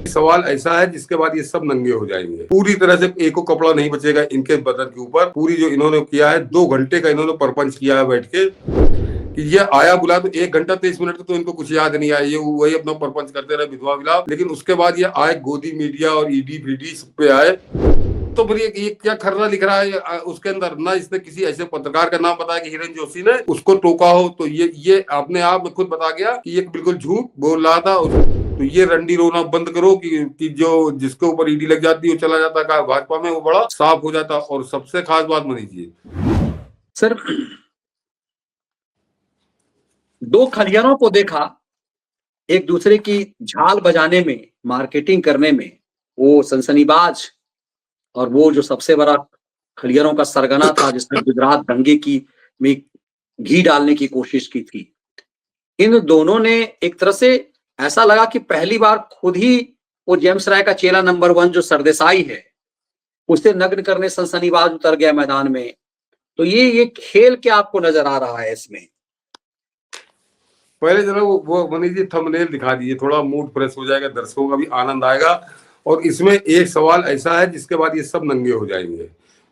सवाल ऐसा है जिसके बाद ये सब नंगे हो जाएंगे, पूरी तरह से एको कपड़ा नहीं बचेगा इनके बदन के ऊपर। पूरी जो इन्होंने किया है 2 घंटे का इन्होंने परपंच किया है बैठ के कि ये आया बुला, तो 1 घंटा 23 मिनट तो इनको कुछ याद नहीं आया, ये वही अपना परपंच करते रहे विधवा विलाप। लेकिन उसके बाद ये आए गोदी मीडिया और ईडी वीडी सब पे आए, तो फिर ये क्या खर्रा लिख रहा है उसके अंदर, ना इसने किसी ऐसे पत्रकार का नाम बताया कि हिरेन जोशी ने उसको टोका हो, तो ये अपने आप में खुद बता गया कि ये बिल्कुल झूठ बोल रहा था। तो ये रंडी रोना बंद करो कि जो जिसके ऊपर ईडी लग जाती है वो चला जाता है भाजपा में, वो बड़ा साफ हो जाता। और सबसे खास बात मनीष जी सर, दो खलियानों को देखा एक दूसरे की झाल बजाने में, मार्केटिंग करने में, वो सनसनीबाज और वो जो सबसे बड़ा खलियानों का सरगना था जिसने गुजरात दंगे की में घी डालने की कोशिश की थी। इन दोनों ने एक तरह से ऐसा लगा कि पहली बार खुद ही वो जेम्स राय का चेला नंबर 1 जो सरदेसाई है उसे नग्न करने सनसनीबाज उतर गया मैदान में। तो ये खेल क्या आपको नजर आ रहा है इसमें? पहले जरा वो मनीष जी थंबनेल दिखा दीजिए, थोड़ा मूड फ्रेश हो जाएगा, दर्शकों का भी आनंद आएगा। और इसमें एक सवाल ऐसा है जिसके बाद ये सब नंगे हो जाएंगे,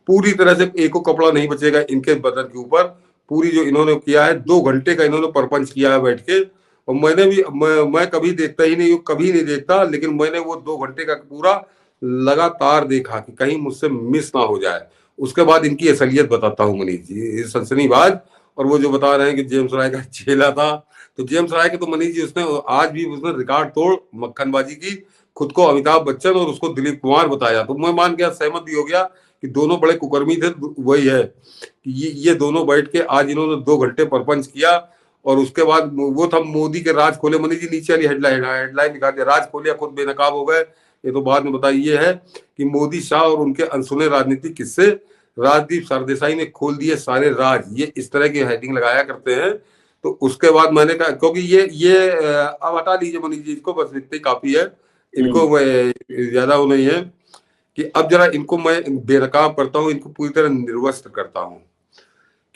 पूरी तरह से एको कपड़ा नहीं बचेगा इनके बदन के ऊपर। पूरी जो इन्होंने किया है 2 घंटे का इन्होंने परपंच किया है बैठ के। और मैंने भी मैं कभी देखता ही नहीं, कभी नहीं देखता, लेकिन मैंने वो 2 घंटे का पूरा लगातार देखा कि कहीं मुझसे मिस ना हो जाए। उसके बाद इनकी असलियत बताता हूँ मनीष जी, सनसनीबाज। और वो जो बता रहे हैं कि जेम्स राय का चेला था, तो जेम्स राय के तो मनीष जी उसने आज भी उसने रिकॉर्ड तोड़ मक्खनबाजी की, खुद को अमिताभ बच्चन और उसको दिलीप कुमार बताया। तो मैं मान गया, सहमत भी हो गया कि दोनों बड़े कुकर्मी थे। वही है कि ये दोनों बैठ के आज इन्होंने 2 घंटे परपंच किया। और उसके बाद वो था मोदी के राज खोले, मनीष जी नीचे वाली हेडलाइन दिखा दिया, राज खोले खुद बेनकाब हो गए। ये तो बाद में बताइए, ये है कि मोदी शाह और उनके अनसुने राजनीतिक किस्से, राजदीप सरदेसाई ने खोल दिए सारे राज, ये इस तरह की हेडिंग लगाया करते हैं। तो उसके बाद मैंने कहा, क्योंकि ये अब हटा लीजिए मनीष जी इसको, बस इतनी काफी है इनको, ज्यादा वो नहीं है कि अब जरा इनको मैं बेनकाब करता हूँ, इनको पूरी तरह निर्वस्त्र करता हूँ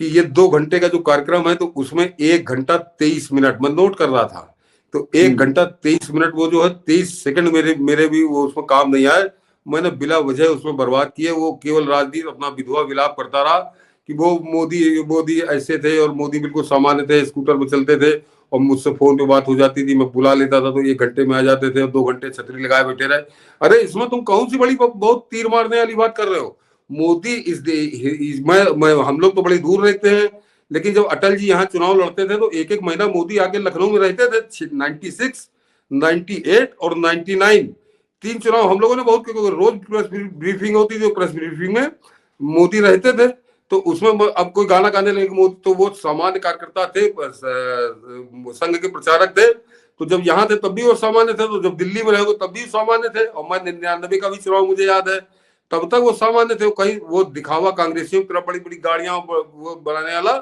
कि ये 2 घंटे का जो कार्यक्रम है, तो उसमें 1 घंटा 23 मिनट मैं नोट कर रहा था। तो 1 घंटा 23 मिनट वो जो है 23 सेकंड मेरे भी वो उसमें काम नहीं आए, मैंने बिला वजह उसमें बर्बाद किए। वो केवल राजदीप अपना विधवा विलाप करता रहा कि वो मोदी ऐसे थे और मोदी बिल्कुल सामान्य थे, स्कूटर में चलते थे और मुझसे फोन पे बात हो जाती थी, मैं बुला लेता था तो 1 घंटे में आ जाते थे और 2 घंटे छतरी लगाए बैठे रहे। अरे इसमें तुम कौन सी बड़ी बहुत तीर मारने वाली बात कर रहे हो? मोदी मैं हम लोग तो बड़े दूर रहते हैं, लेकिन जब अटल जी यहाँ चुनाव लड़ते थे तो एक महीना मोदी आके लखनऊ में रहते थे। 96, 98 और 99 3 चुनाव हम लोगों ने बहुत, रोज प्रेस ब्रीफिंग होती थी, प्रेस ब्रीफिंग में मोदी रहते थे। तो उसमें अब कोई गाना गाने लगे मोदी, तो वो सामान्य कार्यकर्ता थे, संघ के प्रचारक थे। तो जब यहाँ थे तब भी वो सामान्य थे, तो जब दिल्ली में रहे तब भी सामान्य थे। और मैं 99 का भी चुनाव मुझे याद है, तब तक वो सामान्य थे। कहीं वो दिखावा कांग्रेसियों की तरह बड़ी बड़ी गाड़ियां वो बनाने वाला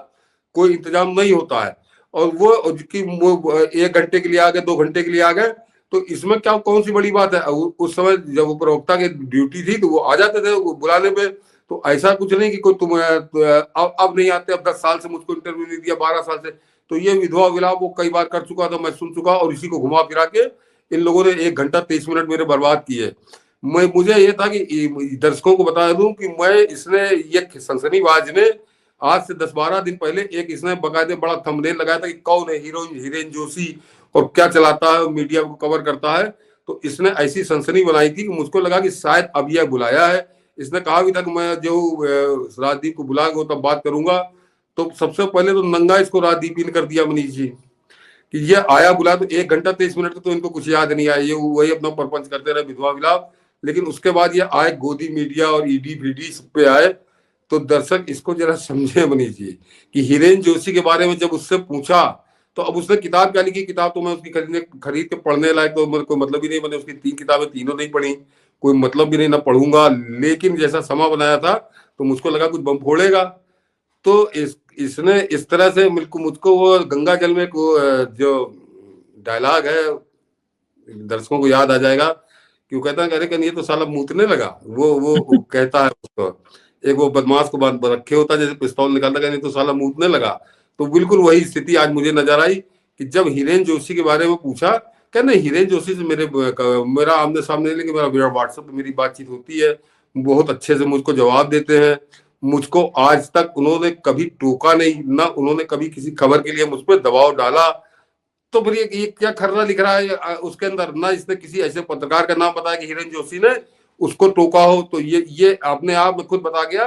कोई इंतजाम नहीं होता है। और वो 1 घंटे के लिए आ गए, 2 घंटे के लिए आ गए, तो इसमें क्या कौन सी बड़ी बात है? उस समय जब वो प्रवक्ता की ड्यूटी थी तो वो आ जाते थे बुलाने पे। तो ऐसा कुछ नहीं कि कोई तुम अब नहीं आते, अब 10 साल से मुझको इंटरव्यू नहीं दिया, 12 साल से। तो ये विधवा विलाप वो कई बार कर चुका था, मैं सुन चुका, और इसी को घुमा फिरा के इन लोगों ने 1 घंटा 23 मिनट मेरे बर्बाद किए। मुझे ये था कि दर्शकों को बता दूं कि मैं इसने ये सनसनीबाज ने आज से 10-12 दिन पहले एक इसने बकायदे बड़ा थंबनेल लगाया था कि कौन है हिरेन जोशी और क्या चलाता है, मीडिया को कवर करता है। तो इसने ऐसी सनसनी बनाई थी कि मुझको लगा कि शायद अब यह बुलाया है। इसने कहा भी था कि मैं जो राजदीप को बुला के तब बात करूंगा। तो सबसे पहले तो नंगा इसको राजदीप ने कर दिया मनीष जी कि ये आया बुला, तो 1 घंटा 23 मिनट तो इनको कुछ याद नहीं आया, ये वही अपना परपंच करते रहे विधवा विलाप। लेकिन उसके बाद ये आए गोदी मीडिया और ईडी वीडी सब पे आए। तो दर्शक इसको जरा समझे मनीष जी कि हिरेन जोशी के बारे में जब उससे पूछा, तो अब उसने किताब क्या लिखी, किताब तो मैं उसकी खरीद के पढ़ने लायक तो मेरे कोई मतलब ही नहीं, मैंने उसकी 3 किताबें तीनों नहीं पढ़ी, कोई मतलब भी नहीं, ना पढ़ूंगा। लेकिन जैसा समा बनाया था तो मुझको लगा कुछ बम फोड़ेगा। तो इसने इस तरह से मुझको वो गंगा जल में जो डायलॉग है दर्शकों को याद आ जाएगा कि वो कहता है, अरे कहीं ये तो साला मूतने लगा, वो कहता है उसको, एक वो बदमाश को रखे होता है जैसे पिस्तौल निकालता, कहने तो साला मूतने लगा। तो बिल्कुल वही स्थिति आज मुझे नजर आई कि जब हिरेन जोशी के बारे में पूछा कहना हिरेन जोशी से मेरा आमने सामने, लेकिन मेरा व्हाट्सएप पे मेरी बातचीत होती है, बहुत अच्छे से मुझको जवाब देते हैं। मुझको आज तक उन्होंने कभी टोका नहीं, ना उन्होंने कभी किसी खबर के लिए मुझ पर दबाव डाला। तो फिर ये क्या खर्रा लिख रहा है उसके अंदर, ना इसने किसी ऐसे पत्रकार का नाम बताया कि हिरेन जोशी ने उसको टोका हो। तो ये अपने आप में खुद बता गया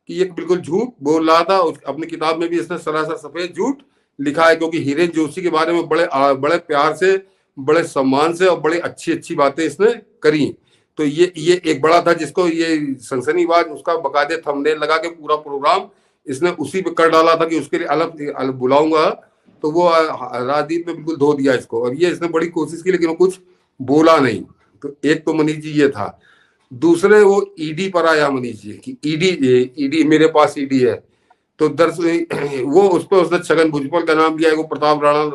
कि ये बिल्कुल झूठ बोल रहा था। अपनी किताब में भी इसने सरासर सफेद झूठ लिखा है, क्योंकि हिरेन जोशी के बारे में बड़े प्यार से, बड़े सम्मान से और बड़ी अच्छी अच्छी बातें इसने करी। तो ये एक बड़ा था जिसको ये सनसनीबाज, उसका बकायदे थंबनेल लगा के पूरा प्रोग्राम इसने उसी पे कर डाला था कि उसके लिए अलग बुलाऊंगा। तो वो राजदीप में बिल्कुल धो दिया इसको, और ये इसने बड़ी कोशिश की लेकिन वो कुछ बोला नहीं। तो एक तो मनीष जी ये था। दूसरे वो ईडी पर आया मनीष जी कि ईडी मेरे पास ईडी है। तो दरअसल वो उस पर उसने छगन भुजबल का नाम लिया, वो प्रताप राणा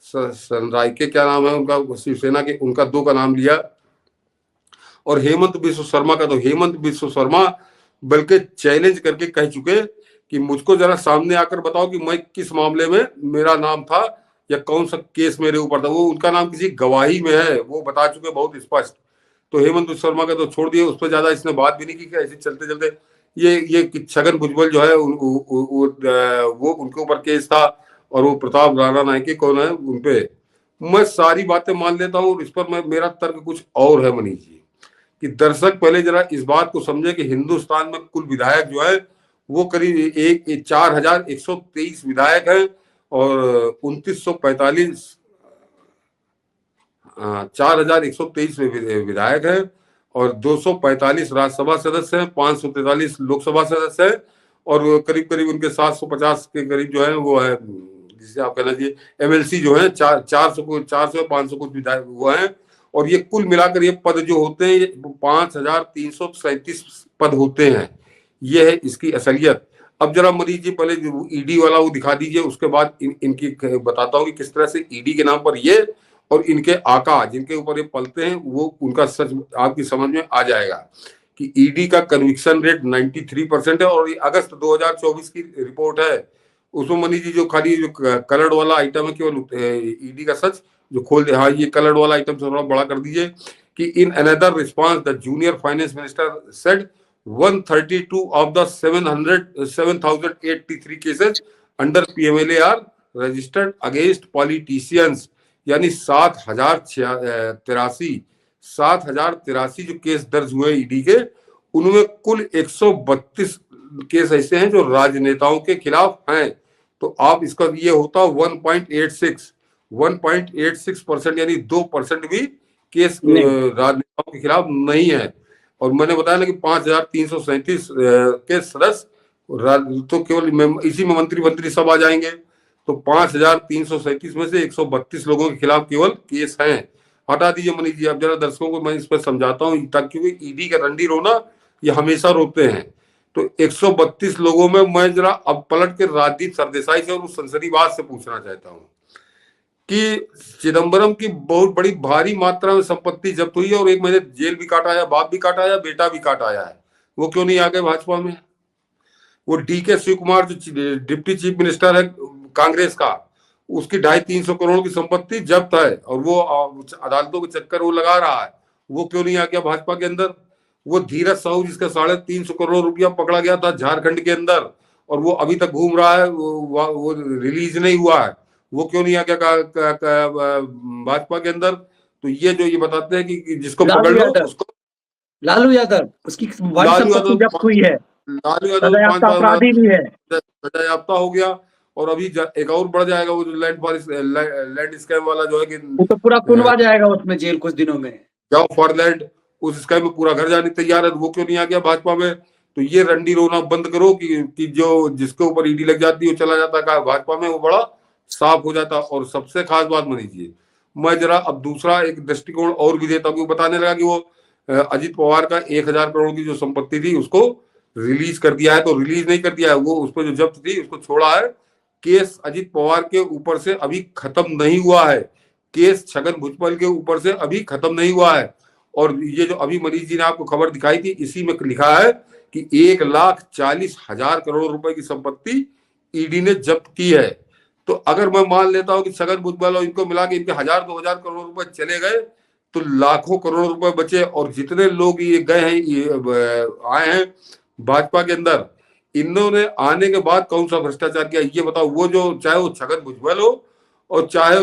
सनराइके क्या नाम है उनका, शिवसेना के, उनका 2 का नाम लिया। और हेमंत बिश्व शर्मा का, तो हेमंत बिश्व शर्मा बल्कि चैलेंज करके कह चुके कि मुझको जरा सामने आकर बताओ कि मैं किस मामले में मेरा नाम था या कौन सा केस मेरे ऊपर था। वो उनका नाम किसी गवाही में है, वो बता चुके बहुत स्पष्ट। तो हेमंत बिश्व शर्मा का तो छोड़ दिए, उस पर ज्यादा इसने बात भी नहीं की। ऐसे चलते चलते ये छगन भुजबल जो है वो उनके ऊपर केस था, और वो प्रताप राणा नायके कौन है उनपे। मैं सारी बातें मान लेता हूँ, इस पर मेरा तर्क कुछ और है मनीष जी, कि दर्शक पहले जरा इस बात को समझे कि हिंदुस्तान में कुल विधायक जो है वो करीब 4123 विधायक हैं, और 4123 विधायक हैं, और 245 राज्यसभा सदस्य हैं, 543 लोकसभा सदस्य हैं, और करीब करीब उनके 750 के करीब जो है वो है, जिसे आप कहना चाहिए एमएलसी जो है, 400 कुछ विधायक वो हैं। और ये कुल मिलाकर ये पद जो होते हैं 5337 पद होते हैं। ये है इसकी असलियत। अब जरा मरीज जी पहले ईडी वाला वो दिखा दीजिए, उसके बाद इनकी बताता हूँ कि किस तरह से ईडी के नाम पर ये और इनके आका जिनके ऊपर ये पलते हैं वो उनका सच आपकी समझ में आ जाएगा कि ईडी का कन्विक्शन रेट 93% है। और ये अगस्त 2024 की रिपोर्ट है, उसमें मनीष जी जो खाली जो कलर्ड वाला आइटम है केवल ईडी का सच जो खोल दे, हाँ ये कलर्ड वाला आइटम थोड़ा बड़ा कर दीजिए कि in another response the junior finance minister said 132 of the 7,083 cases under PMLA are registered against politicians। यानी 7,083 जो केस दर्ज हुए ईडी के, उनमें कुल 132 केस ऐसे हैं जो राजनेताओं के खिलाफ हैं। तो आप इसका ये होता 1.86%, यानी 2% भी केस राजनेताओं के खिलाफ नहीं है। और मैंने बताया ना कि 5337 के सदस्य, तो केवल इसी में मंत्री सब आ जाएंगे। तो 5337 में से 132 लोगों के खिलाफ केवल केस हैं। हटा दीजिए मनीष जी। अब जरा दर्शकों को मैं इस पर समझाता हूँ, ताकि ईडी का रंडी रोना ये हमेशा रोते हैं। तो 132 लोगों में मैं जरा अब पलट के राजदीप सरदेसाई से और उस संसदीयवाद से पूछना चाहता हूँ कि चिदम्बरम की बहुत बड़ी भारी मात्रा में संपत्ति जब्त हुई है, और 1 महीने जेल भी काटा है, बाप भी काटा है, बेटा भी काटा है। वो क्यों नहीं आ गए भाजपा में? वो डीके शिव कुमार जो डिप्टी चीफ मिनिस्टर है कांग्रेस का, उसकी 250-300 करोड़ की संपत्ति जब्त है, और वो अदालतों के चक्कर वो लगा रहा है। वो क्यों नहीं आ गया भाजपा के अंदर? वो धीरज साहू जिसका 350 करोड़ रुपया पकड़ा गया था झारखंड के अंदर, और वो अभी तक घूम रहा है, वो रिलीज नहीं हुआ है, वो क्यों नहीं आ गया भाजपा के अंदर? तो ये जो ये बताते हैं कि जिसको पकड़ लो उसको, लालू यादव उसकी जब्त हुई है, लालू यादव अपराधी भी है, सजा याफ्ता हो गया। और अभी एक और बढ़ जाएगा वो जो लैंड स्कैम वाला जो है कि वो तो पूरा कुनवा जाएगा उसमें जेल कुछ दिनों में। जाओ फॉर लैंड, उस स्कैम में पूरा घर जाने तैयार है। वो क्यों नहीं आ गया भाजपा में? तो ये रंडी रोना बंद करो कि जो जिसके ऊपर ईडी लग जाती है वो चला जाता है भाजपा में, वो बड़ा साफ हो जाता। और सबसे खास बात मानिए, मैं जरा अब दूसरा एक दृष्टिकोण और भी देता हूँ। बताने लगा कि वो अजित पवार का 1000 करोड़ की जो संपत्ति थी उसको रिलीज कर दिया है। तो रिलीज नहीं कर दिया है, वो उस पर जो जब्त थी उसको छोड़ा है। केस अजित पवार के ऊपर से अभी खत्म नहीं हुआ है, केस छगन भुजबल के ऊपर से अभी खत्म नहीं हुआ है। और ये जो अभी मनीष जी ने आपको खबर दिखाई थी, इसी में लिखा है कि 1,40,000 करोड़ रुपए की संपत्ति ईडी ने जब्त की है। तो अगर मैं मान लेता हूं कि छगन भुजबल और इनको मिला के इनके 1000-2000 करोड़ रुपए चले गए, तो लाखों करोड़ रुपए बचे। और जितने लोग ये गए हैं, ये आए हैं भाजपा के अंदर, इन्होंने आने के बाद कौन सा भ्रष्टाचार किया ये बताओ। वो जो चाहे वो छगन भुजबल हो और चाहे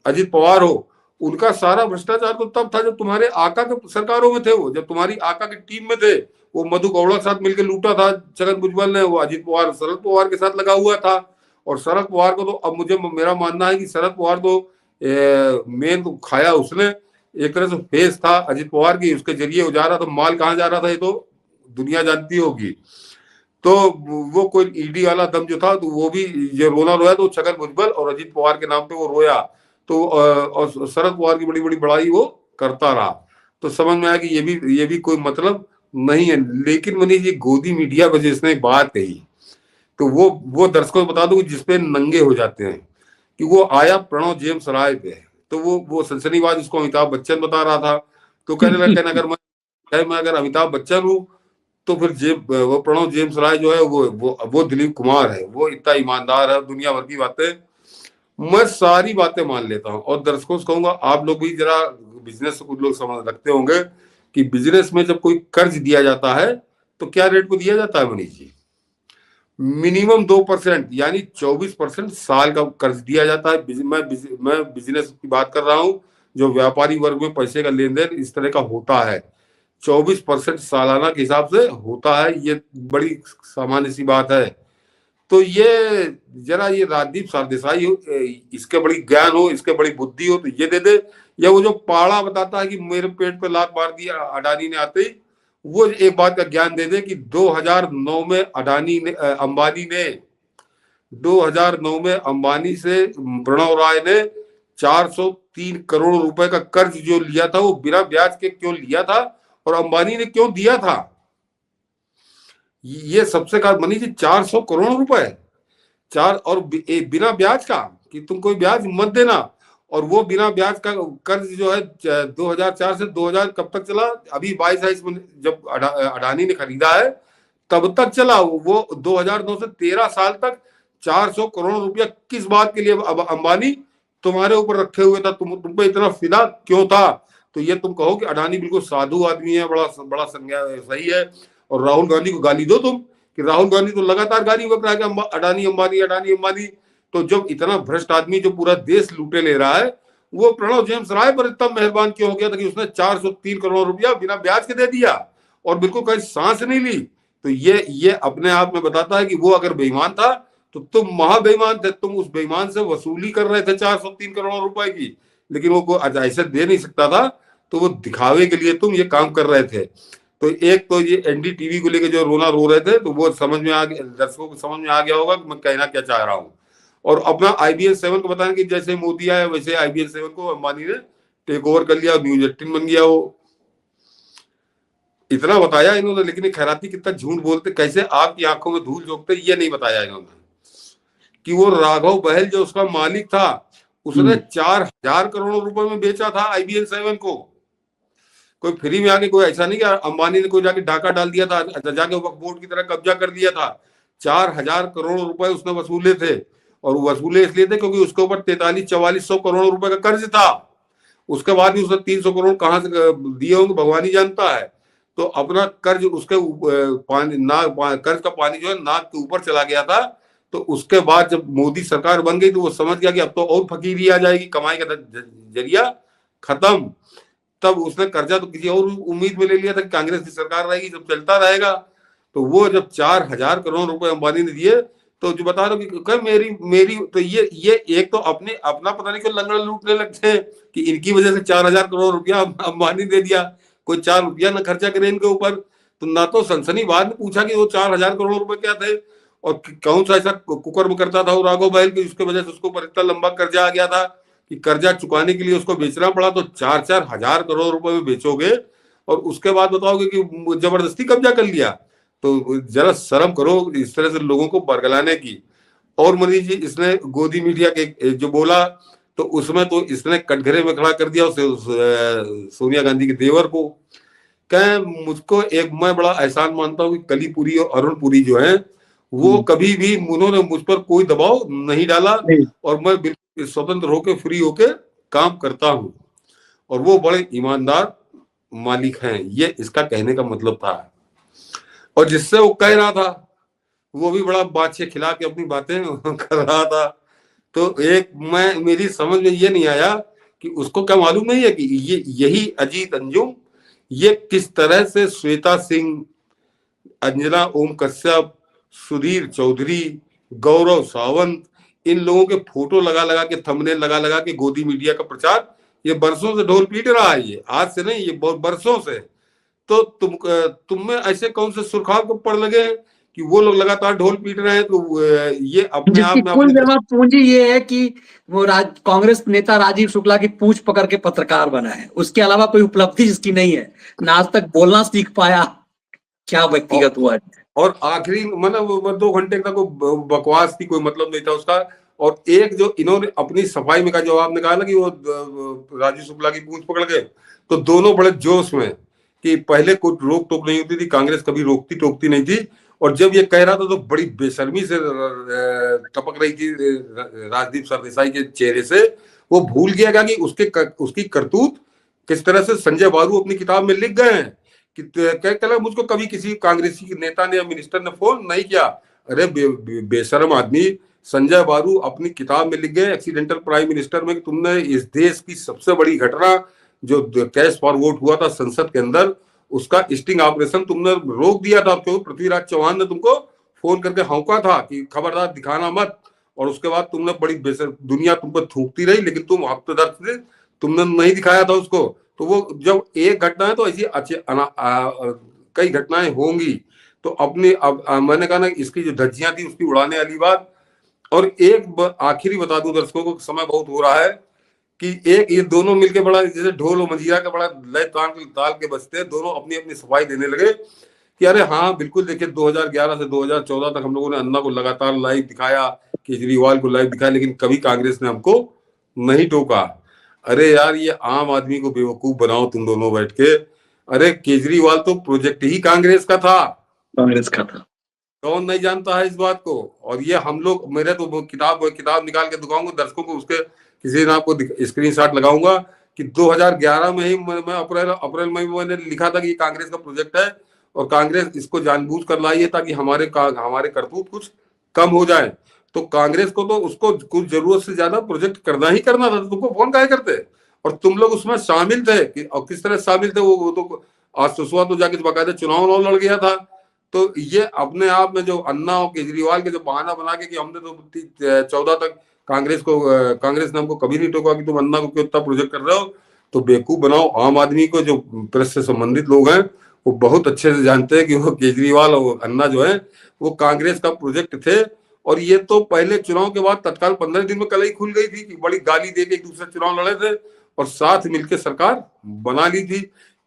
अजित पवार हो, उनका सारा भ्रष्टाचार तो तब था जब तुम्हारे आका के सरकारों में थे, वो जब तुम्हारी आका की टीम में थे। वो मधु गौड़ा के साथ मिलकर लूटा था छगन भुजबल ने, वो अजित पवार शरद पवार के साथ लगा हुआ था। और शरद पवार को तो अब मुझे मेरा मानना है कि शरद पवार तो मेन तो खाया उसने, एक तरह से फेस था अजित पवार की, उसके जरिए जा रहा था माल, कहाँ जा रहा था ये तो दुनिया जानती होगी। तो वो कोई ईडी वाला दम जो था, तो वो भी ये रोना रोया तो छगन भुजबल और अजित पवार के नाम पे वो रोया। तो और शरद पवार की बड़ी बड़ी बड़ाई वो करता रहा। तो समझ में आया कि ये भी कोई मतलब नहीं है। लेकिन मनीष जी, गोदी मीडिया पर जिसने एक बात कही, तो वो दर्शकों को बता दूं जिसपे नंगे हो जाते हैं, कि वो आया प्रणव जेम्स राय पे। तो वो सनसनीबाज उसको अमिताभ बच्चन बता रहा था। तो कहने लगा मैं अगर अमिताभ बच्चन हूँ, तो फिर वो प्रणव जेम्स राय जो है वो दिलीप कुमार है, वो इतना ईमानदार है, दुनिया भर की बातें मैं सारी बातें मान लेता हूँ। और दर्शकों से कहूंगा, आप लोग भी जरा बिजनेस से कुछ लोग समझ रखते होंगे कि बिजनेस में जब कोई कर्ज दिया जाता है तो क्या रेट पे दिया जाता है मनीष जी? मिनिमम 2%, यानी 24% साल का कर्ज दिया जाता है। मैं बिजनेस की बात कर रहा हूँ, जो व्यापारी वर्ग में पैसे का लेन देन इस तरह का होता है, 24% सालाना के हिसाब से होता है। ये बड़ी सामान्य सी बात है। तो ये जरा ये राजदीप सरदेसाई हो, इसके बड़ी ज्ञान हो, इसके बड़ी बुद्धि हो, तो ये दे दे। या वो जो पाड़ा बताता है कि मेरे पेट पे लात मार दिया अडानी ने आते ही, वो एक बात का ज्ञान दे दे कि 2009 में अंबानी से प्रणव राय ने 403 करोड़ रुपए का कर्ज जो लिया था, वो बिना ब्याज के क्यों लिया था और अंबानी ने क्यों दिया था, ये सबसे कहा मनीष जी। 400 करोड़ रुपए, और बिना ब्याज का, कि तुम कोई ब्याज मत देना। और वो बिना ब्याज का कर्ज जो है 2004 से 2000 कब तक चला? अभी 22-23 में जब अडानी ने खरीदा है तब तक चला वो। 2009 से 13 साल तक 400 करोड़ रुपया किस बात के लिए अब अंबानी तुम्हारे ऊपर रखे हुए था? तुम पे इतना फिदा क्यों था? तो ये तुम कहो कि अडानी बिल्कुल साधु आदमी है, बड़ा बड़ा सही है, और राहुल गांधी को गाली दो तुम, कि राहुल गांधी तो लगातार गाली बक रहा है कि अडानी अंबानी अडानी अंबानी। तो जब इतना भ्रष्ट आदमी जो पूरा देश लूटे ले रहा है, वो प्रणव जेम्स राय पर इतना मेहरबान क्यों हो गया था कि उसने 403 करोड़ रुपया बिना ब्याज के दे दिया और बिल्कुल कहीं सांस नहीं ली? तो ये अपने आप में बताता है कि वो अगर बेईमान था तो तुम महाबेईमान थे। तुम उस बेईमान से वसूली कर रहे थे 403 करोड़ रुपए की, लेकिन वो ऐसे दे नहीं सकता था, तो वो दिखावे के लिए तुम ये काम कर रहे थे। तो एक तो ये एनडीटीवी को लेकर जो रोना रो रहे थे, तो वो समझ में आ गया, दर्शकों को समझ में आ गया होगा कि मैं कहना क्या चाह रहा हूँ। और अपना IBN 7 को बताने कि जैसे मोदी आया वैसे IBN 7 को अंबानी ने टेक ओवर कर लिया, न्यूज 18 बन गया वो। इतना बताया इन्होंने, लेकिन खैराती कितना झूठ बोलते, कैसे आपकी आंखों में धूल झोंकते, ये नहीं बताया इन्होंने कि वो राघव बहल जो उसका मालिक था, उसने 4000 करोड़ रुपए में बेचा था IBN 7 को। कोई फ्री में आके, कोई ऐसा नहीं कि अंबानी ने कोई जाके डाका डाल दिया था, जाके वक्फ बोर्ड की तरह कब्जा कर दिया था। 4000 करोड़ रुपए उसने वसूले थे, और वसूले इसलिए थे क्योंकि उसके ऊपर 4300-4400 करोड़ रुपए का कर्ज था। उसके बाद भी उसने 300 करोड़ कहाँ से दिए होंगे भगवान ही जानता है। तो अपना कर्ज उसके कर्ज का पानी जो है नाक के ऊपर चला गया था। तो उसके बाद जब मोदी सरकार बन गई तो वो समझ गया कि अब तो और फकीरी आ जाएगी, कमाई का जरिया खत्म। तब उसने कर्जा तो किसी और उम्मीद में ले लिया था कि कांग्रेस की सरकार रहेगी, जब चलता रहेगा। तो वो जब 4000 करोड़ रुपए अंबानी ने दिए, तो जो बता रहा हूँ कि मेरी तो ये एक तो अपना पता नहीं क्यों लंगड़ा लूटने लगते हैं कि इनकी वजह से 4000 करोड़ रुपया अंबानी दे दिया, कोई 4 रुपया ना खर्चा करे इनके ऊपर। तो ना तो सनसनीबाज ने पूछा कि वो 4000 करोड़ रुपए क्या थे, और कौन सा ऐसा कुकर्म करता था वो राघव बहल की उसके वजह से उसको ऊपर इतना लंबा कर्जा आ गया था कि कर्जा चुकाने के लिए उसको बेचना पड़ा। तो 4-4 हजार करोड़ रुपए में बेचोगे और उसके बाद बताओगे कि जबरदस्ती कब्जा कर लिया, तो जरा शर्म करो इस तरह से लोगों को बरगलाने की। और मनीष जी, इसने गोदी मीडिया के जो बोला, तो उसमें तो इसने कटघरे में खड़ा कर दिया उसे सोनिया गांधी के देवर को। कह मुझको एक मैं बड़ा एहसान मानता हूँ कि कलीपुरी और अरुणपुरी जो है वो कभी भी उन्होंने मुझ पर कोई दबाव नहीं डाला नहीं। और मैं बिल्कुल स्वतंत्र होकर फ्री होकर काम करता हूँ और वो बड़े ईमानदार मालिक हैं, ये इसका कहने का मतलब था। और जिससे वो कह रहा था वो भी बड़ा बादशाह खिला के अपनी बातें कर रहा था। तो एक मैं मेरी समझ में ये नहीं आया कि उसको क्या मालूम नहीं है कि ये यही अजीत अंजुम ये किस तरह से श्वेता सिंह, अंजना ओम कश्यप, सुधीर चौधरी, गौरव सावंत, इन लोगों के फोटो लगा लगा के, थंबनेल लगा लगा के गोदी मीडिया का प्रचार ये बरसों से ढोल पीट रहा है। ये आज से नहीं, ये बहुत बरसों से। तो तुम में ऐसे कौन से सुरखाव को पड़ लगे हैं कि वो लोग लगातार ढोल पीट रहे हैं? तो ये अपने जिसकी आप में कुल अपनी जमा पूंजी ये है कि वो कांग्रेस नेता राजीव शुक्ला की पूंछ पकड़ के पत्रकार बना है, उसके अलावा कोई उपलब्धि जिसकी नहीं है, ना आज तक बोलना सीख पाया, क्या व्यक्तिगत हुआ। और आखिरी मतलब 2 घंटे तक वो बकवास थी, कोई मतलब नहीं था उसका। और एक जो इन्होंने अपनी सफाई में का जवाब निकाला कि वो राजीव शुक्ला की पूंछ पकड़ गए, तो दोनों बड़े जोश में कि पहले कोई रोक टोक नहीं होती थी, कांग्रेस कभी रोकती टोकती नहीं थी। और जब ये कह रहा था तो बड़ी बेशर्मी से टपक रही थी राजदीप सरदेसाई के चेहरे से। वो भूल गया कि उसकी करतूत किस तरह से संजय बारू अपनी किताब में लिख गए हैं कि कहला मुझको कभी किसी कांग्रेसी नेता ने या मिनिस्टर ने फोन नहीं किया। अरे बेशरम आदमी, संजय बारू अपनी किताब में लिख गए एक्सीडेंटल प्राइम मिनिस्टर में कि तुमने इस देश की सबसे बड़ी घटना जो कैश फॉरवर्ड हुआ था संसद के अंदर, उसका स्टिंग ऑपरेशन तुमने रोक दिया था, क्योंकि पृथ्वीराज चौहान ने तुमको फोन करके हौका था कि खबरदार दिखाना मत। और उसके बाद तुमने बड़ी दुनिया तुम पर थूकती रही, लेकिन तुम हफ्तेदार से तुमने नहीं दिखाया था उसको। तो वो जब एक घटना है तो ऐसी कई घटनाएं होंगी। तो अपनी मैंने कहा ना इसकी जो धज्जियां थी उसकी उड़ाने वाली बात। और एक आखिरी बता दूं दर्शकों को, समय बहुत हो रहा है, कि एक ये दोनों मिलके बड़ा जैसे ढोल और मंजीरा का बड़ा लय ताल के बजते हैं, दोनों अपनी अपनी सफाई देने लगे कि अरे हाँ बिल्कुल, देखिए 2011 से 2014 तक हम लोगों ने अन्ना को लगातार लाइव दिखाया, केजरीवाल को लाइव दिखाया, लेकिन कभी कांग्रेस ने हमको नहीं टोका। अरे यार, ये आम आदमी को बेवकूफ बनाओ तुम दोनों बैठ के। अरे केजरीवाल तो प्रोजेक्ट ही कांग्रेस का था, कांग्रेस का था, कौन नहीं जानता है इस बात को। और ये हम लोग, मेरे तो किताब निकाल के दिखाऊंगा दर्शकों को, उसके किसी दिन आपको स्क्रीनशॉट लगाऊंगा कि 2011 में ही मैं अप्रैल मई में मैंने लिखा था कि ये कांग्रेस का प्रोजेक्ट है और कांग्रेस इसको जानबूझ कर लाई है ताकि हमारे करतूत कुछ कम हो जाए। तो कांग्रेस को तो उसको कुछ जरूरत से ज्यादा प्रोजेक्ट करना ही करना था, तो तुमको फोन काहे करते? और तुम लोग उसमें शामिल थे कि, और किस तरह शामिल थे वो तो आज सुसवा तो जाके बाकायदा चुनाव लड़ गया था। तो ये अपने आप में जो अन्ना और केजरीवाल के जो बहाना बना के कि हमने तो 14 तक कांग्रेस ने हमको कभी नहीं टोका कि तुम अन्ना को क्यों इतना प्रोजेक्ट कर रहे हो, तो बेवकूफ बनाओ आम आदमी को। जो प्रेस से संबंधित लोग हैं वो बहुत अच्छे से जानते हैं कि वो केजरीवाल और अन्ना जो है वो कांग्रेस का प्रोजेक्ट थे। और ये तो पहले चुनाव के बाद तत्काल 15 दिन में कलई खुल गई थी कि बड़ी गाली दे के एक दूसरे चुनाव लड़े थे और साथ मिलकर सरकार बना ली थी।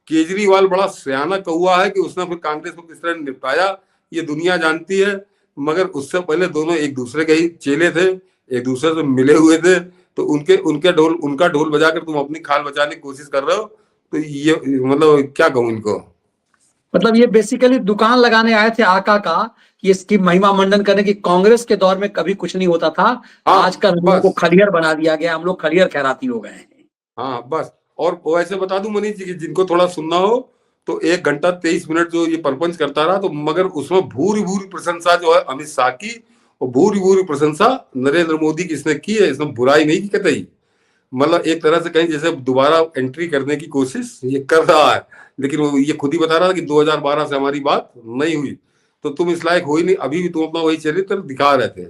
केजरीवाल बड़ा सियाना कौआ है कि उसने फिर कांग्रेस को किस तरह निपटाया ये दुनिया जानती है, मगर उससे पहले दोनों एक दूसरे के ही चेले थे, एक दूसरे से मिले हुए थे। तो उनका ढोल बजाकर तुम अपनी खाल बचाने की कोशिश कर रहे हो, तो ये मतलब क्या कहूं इनको। मतलब ये बेसिकली दुकान लगाने आए थे आका का, कि इसकी महिमा मंडन करने की। कांग्रेस के दौर में कभी कुछ नहीं होता था, आजकल हम लोगों को खलियर बना दिया गया, हम लोग खलियर खैराती हो गए हैं। हाँ बस। और वैसे बता दूं मनीष जी कि जिनको थोड़ा सुनना हो तो 1 घंटा 23 मिनट जो ये परपंच करता रहा, तो मगर उसमें भूरी भूरी प्रशंसा जो है अमित शाह की और भूरी भूरी प्रशंसा नरेंद्र मोदी की इसने की है। इसमें बुराई नहीं की कतई, मतलब एक तरह से कहीं जैसे दोबारा एंट्री करने की कोशिश ये कर रहा है, लेकिन वो ये खुद ही बता रहा था कि 2012 से हमारी बात नहीं हुई, तो तुम इस लायक हो ही नहीं, अभी भी तुम अपना वही चरित्र दिखा रहे थे।